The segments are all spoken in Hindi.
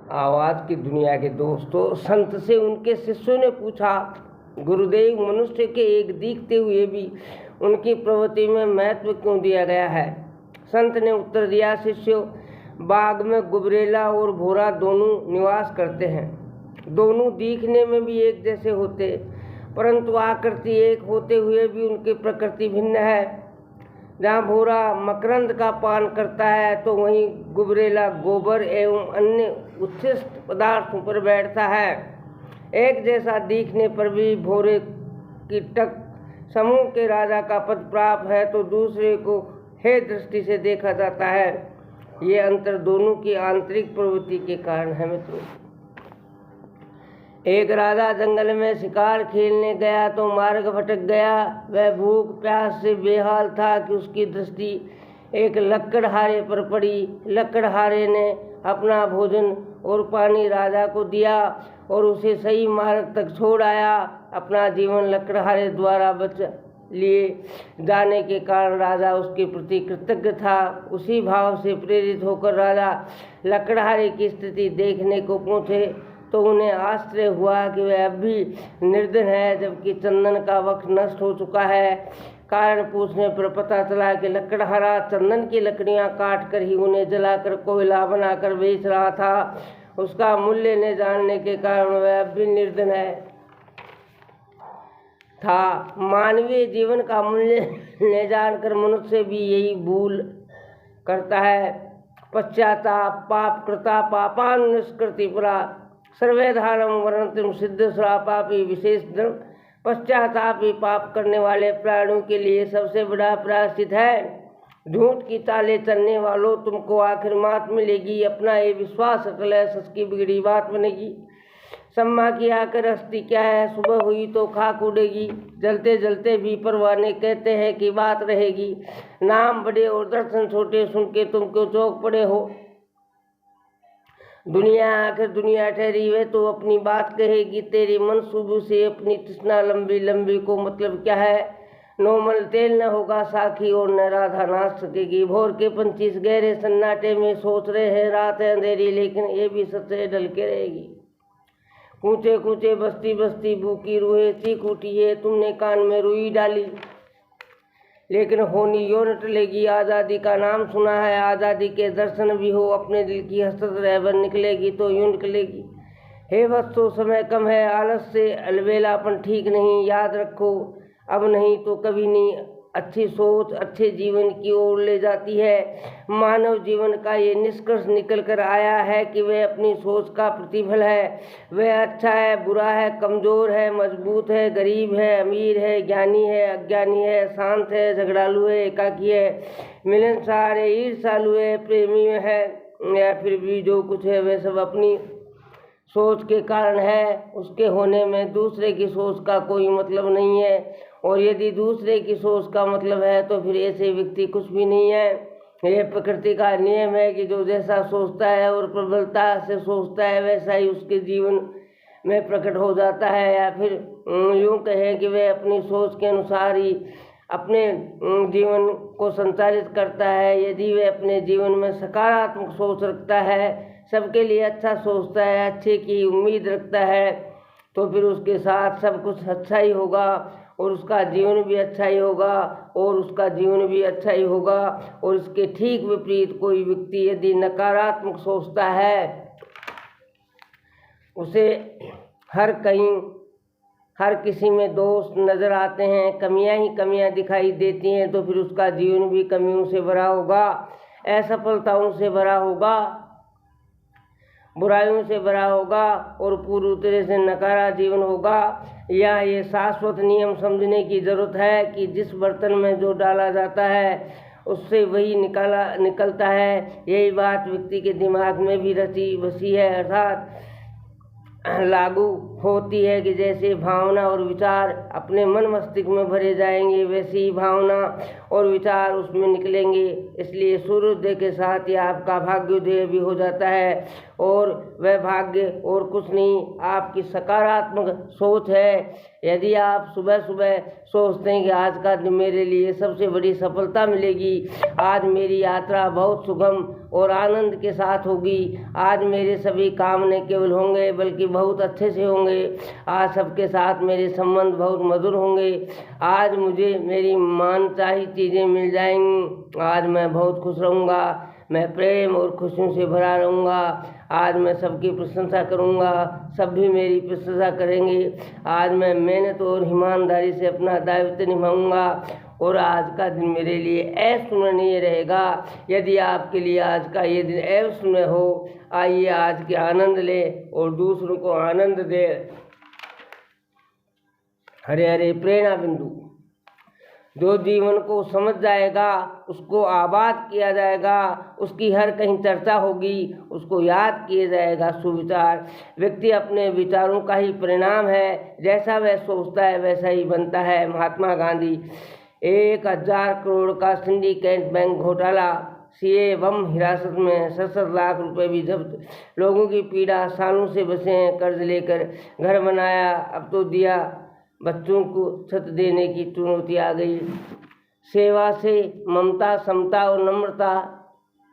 आवाज़ की दुनिया के दोस्तों, संत से उनके शिष्यों ने पूछा, गुरुदेव, मनुष्य के एक दिखते हुए भी उनकी प्रवृत्ति में महत्व क्यों दिया गया है? संत ने उत्तर दिया, शिष्यों, बाग में गुबरेला और भोरा दोनों निवास करते हैं। दोनों दिखने में भी एक जैसे होते, परंतु आकृति एक होते हुए भी उनकी प्रकृति भिन्न है। जहाँ भोरा मकरंद का पान करता है तो वहीं गुबरेला गोबर एवं अन्य उच्छिष्ट पदार्थों पर बैठता है। एक जैसा दिखने पर भी भोरे की टक समूह के राजा का पद प्राप्त है तो दूसरे को हे दृष्टि से देखा जाता है। ये अंतर दोनों की आंतरिक प्रवृत्ति के कारण है। मित्रों, एक राजा जंगल में शिकार खेलने गया तो मार्ग भटक गया। वह भूख प्यास से बेहाल था कि उसकी दृष्टि एक लकड़हारे पर पड़ी। लकड़हारे ने अपना भोजन और पानी राजा को दिया और उसे सही मार्ग तक छोड़ आया। अपना जीवन लकड़हारे द्वारा बच लिए जाने के कारण राजा उसके प्रति कृतज्ञ था। उसी भाव से प्रेरित होकर राजा लकड़हारे की स्थिति देखने को पहुँचे तो उन्हें आश्चर्य हुआ कि वह अब भी निर्धन है, जबकि चंदन का वक्त नष्ट हो चुका है। कारण पूछने पर पता चला कि लकड़हारा चंदन की लकड़ियां काट कर ही उन्हें जलाकर कोयला बनाकर बेच रहा था। उसका मूल्य न जानने के कारण वह अब भी निर्धन था। मानवीय जीवन का मूल्य न जानकर मनुष्य भी यही भूल करता है। पश्चाताप पाप कृता पापानुष्कृति परा सर्वेधारम वर्णतिम सिद्ध पापी विशेष धर्म। पश्चाताप ही पाप करने वाले प्राणियों के लिए सबसे बड़ा प्रायश्चित है। झूठ की चालें चलने वालों, तुमको आखिर मात मिलेगी। अपना ये विश्वास अटल है, सच की बिगड़ी बात बनेगी। सम्मा की आकर हस्ती क्या है, सुबह हुई तो खाक उड़ेगी। जलते जलते भी परवाने कहते हैं कि बात रहेगी। नाम बड़े और दर्शन छोटे, सुन के तुम क्यों चौंक पड़े हो। दुनिया आखिर दुनिया ठहरी वे तो अपनी बात कहेगी। तेरी मनसूबों से अपनी तृष्णा लंबी लंबी को मतलब क्या है। नोमल तेल न होगा साखी और न राधा नाच सकेगी। भोर के पंछी इस गहरे सन्नाटे में सोच रहे हैं रात है अंधेरी, लेकिन ये भी सच है ढल के रहेगी। कूचे कूचे बस्ती बस्ती भूखी रूहे चीख उठी है, तुमने कान में रुई डाली लेकिन होनी यो न टलेगी। आज़ादी का नाम सुना है, आज़ादी के दर्शन भी हो, अपने दिल की हसरत रहबर निकलेगी तो यूं निकलेगी। हे बच्चों, समय कम है, आलस से अलबेलापन ठीक नहीं। याद रखो, अब नहीं तो कभी नहीं। अच्छी सोच अच्छे जीवन की ओर ले जाती है। मानव जीवन का ये निष्कर्ष निकल कर आया है कि वह अपनी सोच का प्रतिफल है। वह अच्छा है, बुरा है, कमज़ोर है, मजबूत है, गरीब है, अमीर है, ज्ञानी है, अज्ञानी है, शांत है, झगड़ालू है, एकाकी है, मिलनसार है, ईर्ष्यालु है, प्रेमी है, या फिर भी जो कुछ है वह सब अपनी सोच के कारण है। उसके होने में दूसरे की सोच का कोई मतलब नहीं है, और यदि दूसरे की सोच का मतलब है तो फिर ऐसे व्यक्ति कुछ भी नहीं है। यह प्रकृति का नियम है कि जो जैसा सोचता है और प्रबलता से सोचता है वैसा ही उसके जीवन में प्रकट हो जाता है। या फिर यूँ कहें कि वह अपनी सोच के अनुसार ही अपने जीवन को संचालित करता है। यदि वह अपने जीवन में सकारात्मक सोच रखता है, सबके लिए अच्छा सोचता है, अच्छे की उम्मीद रखता है, तो फिर उसके साथ सब कुछ अच्छा ही होगा और उसका जीवन भी अच्छा ही होगा और उसका जीवन भी अच्छा ही होगा। और इसके ठीक विपरीत कोई व्यक्ति यदि नकारात्मक सोचता है, उसे हर किसी में दोष नज़र आते हैं, कमियां ही कमियां दिखाई देती हैं, तो फिर उसका जीवन भी कमियों से भरा होगा, असफलताओं से भरा होगा, बुराइयों से भरा होगा और पूरी तरह से नकारा जीवन होगा। या ये शाश्वत नियम समझने की ज़रूरत है कि जिस बर्तन में जो डाला जाता है उससे वही निकलता है। यही बात व्यक्ति के दिमाग में भी रची बसी है, अर्थात लागू होती है कि जैसे भावना और विचार अपने मन मस्तिष्क में भरे जाएंगे, वैसी ही भावना और विचार उसमें निकलेंगे। इसलिए सूर्योदय के साथ ही आपका भाग्योदय भी हो जाता है, और वह भाग्य और कुछ नहीं, आपकी सकारात्मक सोच है। यदि आप सुबह सुबह सोचते हैं कि आज का दिन मेरे लिए सबसे बड़ी सफलता मिलेगी, आज मेरी यात्रा बहुत सुगम और आनंद के साथ होगी, आज मेरे सभी काम न केवल होंगे बल्कि बहुत अच्छे से होंगे, आज सबके साथ मेरे संबंध बहुत मधुर होंगे, आज मुझे मेरी मनचाही चीज़ें मिल जाएंगी, आज मैं बहुत खुश रहूँगा, मैं प्रेम और खुशियों से भरा रहूँगा, आज मैं सबकी प्रशंसा करूँगा, सब भी मेरी प्रशंसा करेंगे, आज मैं मेहनत और ईमानदारी से अपना दायित्व निभाऊँगा, और आज का दिन मेरे लिए अविस्मरणीय रहेगा। यदि आपके लिए आज का ये दिन अविस्मरणीय हो, आइए आज के आनंद लें और दूसरों को आनंद दें। हरे हरे प्रेरणा बिंदु। जो जीवन को समझ जाएगा उसको आबाद किया जाएगा, उसकी हर कहीं चर्चा होगी, उसको याद किया जाएगा। सुविचार व्यक्ति अपने विचारों का ही परिणाम है, जैसा वह सोचता है वैसा ही बनता है। महात्मा गांधी। 1000 करोड़ का सिंडिकेट बैंक घोटाला, सीए बम हिरासत में, 67 लाख रुपए भी जब्त, लोगों की पीड़ा, सालों से बसे हैं, कर्ज लेकर घर बनाया, अब तो दिया, बच्चों को छत देने की चुनौती आ गई। सेवा से ममता, समता और नम्रता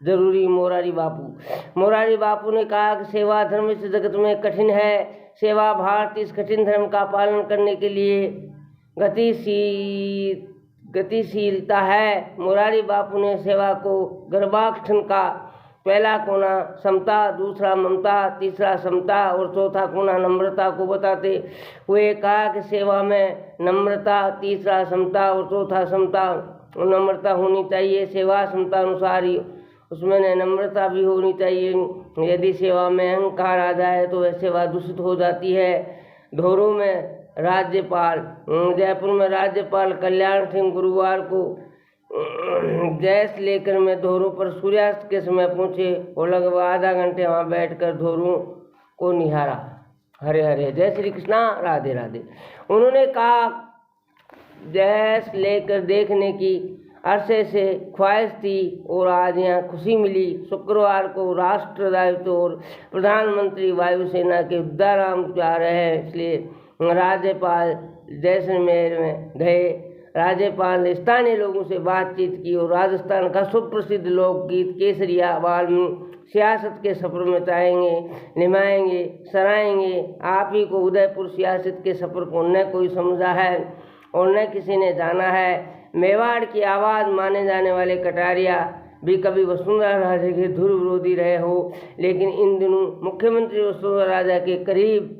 जरूरी। मोरारी बापू। मोरारी बापू ने कहा कि सेवा धर्म इस जगत में कठिन है, सेवा भारत इस कठिन धर्म का पालन करने के लिए गतिशीलता है। मोरारी बापू ने सेवा को गर्भाक्षण का पहला कोना समता, दूसरा ममता, तीसरा समता और चौथा कोना नम्रता को बताते हुए कहा कि सेवा में नम्रता, तीसरा समता और चौथा समता और नम्रता होनी चाहिए। सेवा समता अनुसार ही उसमें नम्रता भी होनी चाहिए। यदि सेवा में अहंकार आ जाए तो वह सेवा दूषित हो जाती है। धोरों में राज्यपाल। जयपुर में राज्यपाल कल्याण सिंह गुरुवार को गैस लेकर मैं धोरों पर सूर्यास्त के समय पहुंचे और लगभग आधा घंटे वहां बैठकर धोरों को निहारा। हरे हरे। जय श्री कृष्णा। राधे राधे। उन्होंने कहा गैस लेकर देखने की अरसे से ख्वाहिश थी और आज यहाँ खुशी मिली। शुक्रवार को राष्ट्र दायित्व और प्रधानमंत्री वायुसेना के उद्गाराम जा रहे हैं, इसलिए राज्यपाल जैसलमेर में गए। राज्यपाल ने स्थानीय लोगों से बातचीत की और राजस्थान का सुप्रसिद्ध लोकगीत केसरिया बाल सियासत के सफ़र में चाहेंगे, निभाएंगे, सराहेंगे। आप ही को उदयपुर सियासत के सफ़र को न कोई समझा है और न किसी ने जाना है। मेवाड़ की आवाज़ माने जाने वाले कटारिया भी कभी वसुंधरा राजे के धुर विरोधी रहे हो, लेकिन इन दिनों मुख्यमंत्री वसुंधरा राजा के करीब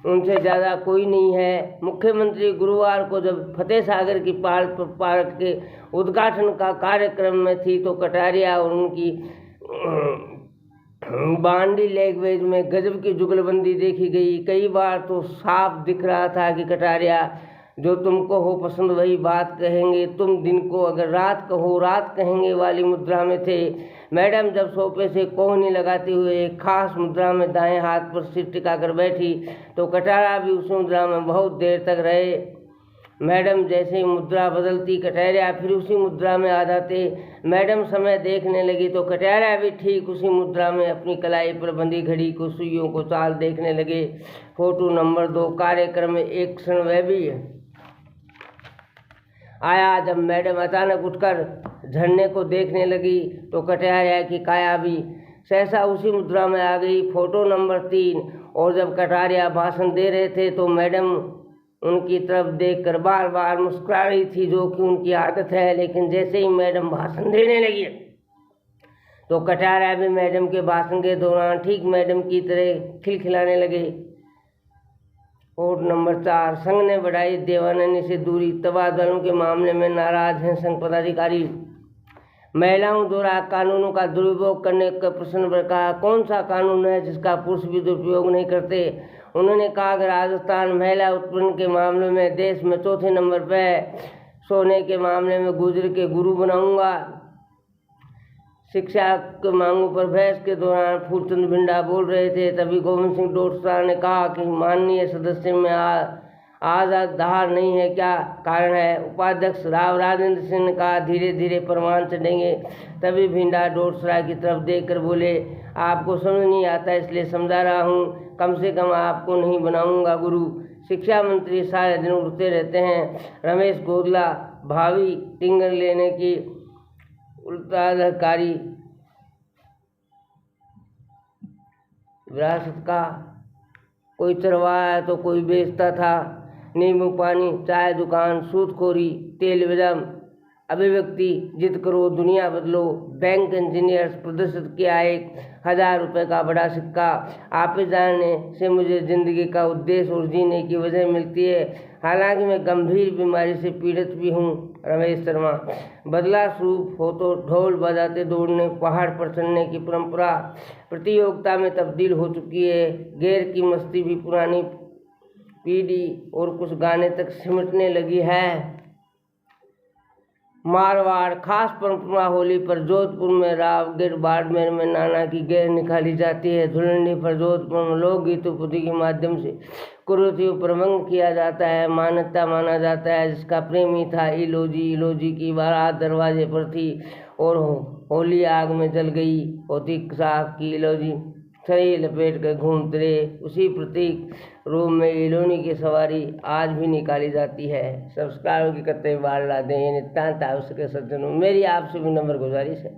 उनसे ज़्यादा कोई नहीं है। मुख्यमंत्री गुरुवार को जब फतेह सागर की पार्क के उद्घाटन का कार्यक्रम में थी तो कटारिया और उनकी बांडी लैंग्वेज में गजब की जुगलबंदी देखी गई। कई बार तो साफ दिख रहा था कि कटारिया जो तुमको हो पसंद वही बात कहेंगे, तुम दिन को अगर रात कहो रात कहेंगे वाली मुद्रा में थे। मैडम जब सोफे से कोहनी लगाते हुए एक खास मुद्रा में दाएं हाथ पर सिर टिकाकर बैठी तो कटारिया भी उस मुद्रा में बहुत देर तक रहे। मैडम जैसे ही मुद्रा बदलती कटारिया फिर उसी मुद्रा में आ जाते। मैडम समय देखने लगी तो कटारिया भी ठीक उसी मुद्रा में अपनी कलाई पर बंधी घड़ी को सुइयों को चाल देखने लगे। Photo number 2। कार्यक्रम में एक क्षण वह भी आया जब मैडम अचानक उठकर झरने को देखने लगी तो कटारिया की काया भी सहसा उसी मुद्रा में आ गई। Photo number 3। और जब कटारिया भाषण दे रहे थे तो मैडम उनकी तरफ देखकर बार बार मुस्कुरा रही थी, जो कि उनकी आदत है। लेकिन जैसे ही मैडम भाषण देने लगी तो कटारिया भी मैडम के भाषण के दौरान ठीक मैडम की तरह खिलखिलाने लगे। Code number 4। संघ ने बढ़ाई देवानंद से दूरी, तबादलों के मामले में नाराज हैं संघ पदाधिकारी। महिलाओं द्वारा कानूनों का दुरुपयोग करने का प्रश्न पर कहा कौन सा कानून है जिसका पुरुष भी दुरुपयोग नहीं करते। उन्होंने कहा कि राजस्थान महिला उत्पीड़न के मामले में देश में चौथे नंबर पर है। सोने के मामले में गुजर के गुरु बनाऊंगा। शिक्षा के मांगों पर बहस के दौरान फूलचंद भिंडा बोल रहे थे, तभी गोविंद सिंह डोटासरा ने कहा कि माननीय सदस्य में आज़ाद धार नहीं है, क्या कारण है? उपाध्यक्ष राव राजेंद्र सिंह ने कहा, धीरे धीरे प्रमाण चढ़ेंगे। तभी भिंडा डोरसरा की तरफ देखकर बोले, आपको समझ नहीं आता इसलिए समझा रहा हूँ, कम से कम आपको नहीं बनाऊंगा गुरु। शिक्षा मंत्री सारे दिन उड़ते रहते हैं। रमेश गोदला भावी टिंगर लेने की उत्तराधिकारी विरासत का, कोई चरवाहा है तो कोई बेचता था। नींबू पानी, चाय दुकान, सूदखोरी, टेलीविजन, अभिव्यक्ति, जिद करो दुनिया बदलो, बैंक इंजीनियर्स प्रदर्शित किया 1000 रुपये का बड़ा सिक्का। आप जानने से मुझे जिंदगी का उद्देश्य और जीने की वजह मिलती है, हालांकि मैं गंभीर बीमारी से पीड़ित भी हूँ। रमेश शर्मा। बदला स्वरूप हो तो ढोल बजाते दौड़ने, पहाड़ पर चढ़ने की परंपरा प्रतियोगिता में तब्दील हो चुकी है। गेर की मस्ती भी पुरानी पीढ़ी और कुछ गाने तक सिमटने लगी है। मारवाड़ खास परंपरा होली पर जोधपुर में रावगढ़, बाड़मेर में नाना की गेर निकाली जाती है। धुलंडी पर जोधपुर में लोकगीतों पुथी के माध्यम से कुरीतियों पर भंग किया जाता है। मान्यता माना जाता है जिसका प्रेमी था इलोजी, इलोजी की बारात दरवाजे पर थी और होली आग में जल गई होती। साहब की इलोजी शरीर लपेट कर घूमते रहे। उसी प्रतीक रूप में इलोनी की सवारी आज भी निकाली जाती है। सब्सक्राइब की करते बार ला दें, नितांत आवश्यक सज्जनों, मेरी आपसे भी नंबर गुजारिश है।